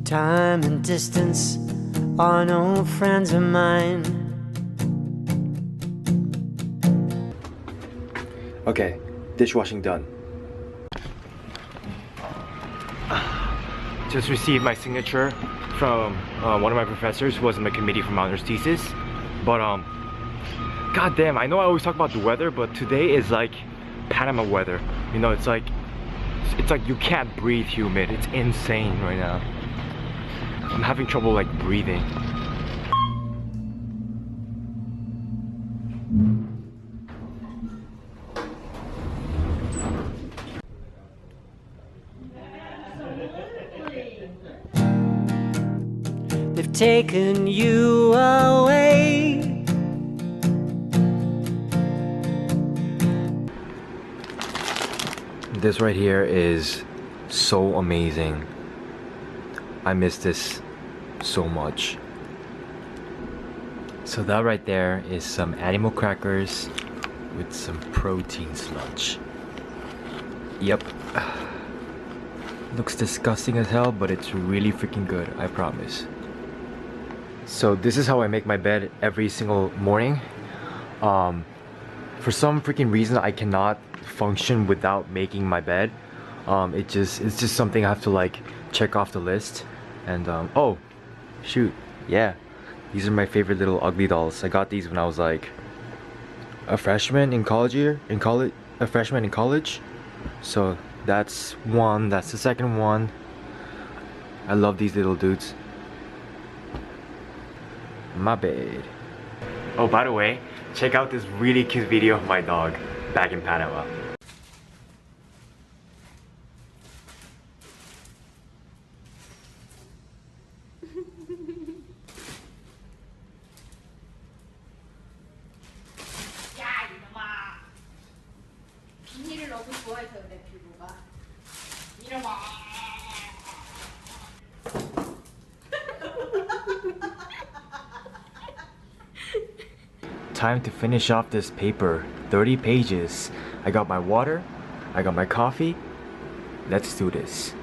Time and distance are no friends of mine. Okay, dishwashing done. Just received my signature from one of my professors who was in my committee for my honors thesis. But goddamn, I know I always talk about the weather, but today is like Panama weather. You know, it's like you can't breathe humid. It's insane right now. I'm having trouble like breathing. They've taken you away. This right here is so amazing. I miss this so much. So that right there is some animal crackers with some protein sludge. Yep. Looks disgusting as hell, but it's really freaking good, I promise. So this is how I make my bed every single morning. For some freaking reason I cannot function without making my bed. It's just something I have to like check off the list. And oh shoot, yeah, these are my favorite little ugly dolls. I got these when I was like a freshman in college. So that's one, that's the second one. I love these little dudes. My bed. Oh, by the way, check out this really cute video of my dog back in Panama. 비닐을 너무 좋아해서 그래, 피부가. 이놈아. Time to finish off this paper. 30 pages. I got my water, I got my coffee. Let's do this.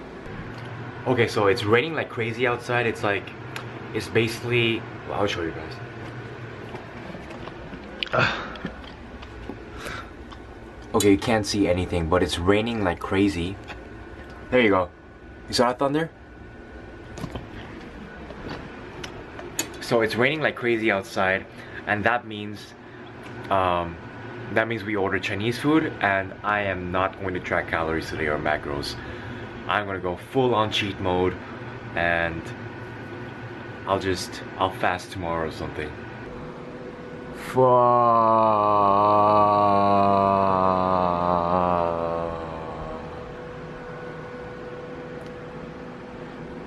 Okay, so it's raining like crazy outside. It's basically, well, I'll show you guys. Okay, you can't see anything, but it's raining like crazy. There you go. You saw that thunder? So it's raining like crazy outside, and that means we order Chinese food, and I am not going to track calories today or macros. I'm gonna go full on cheat mode, and I'll fast tomorrow or something.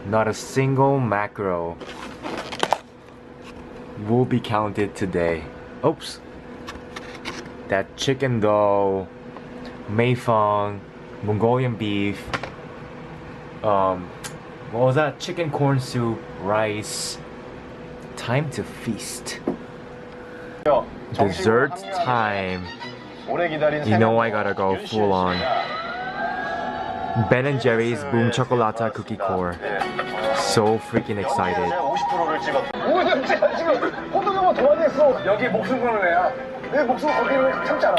Not a single macro will be counted today. Oops. That chicken dough, Meifeng, Mongolian beef, what was that? Chicken corn soup, rice. Time to feast. Dessert time. You know I gotta go full on. Ben & Jerry's Boom Chocolata Cookie Core. So freaking excited. 여기 목숨 거는 애야. 내 목숨 거기는 참잖아.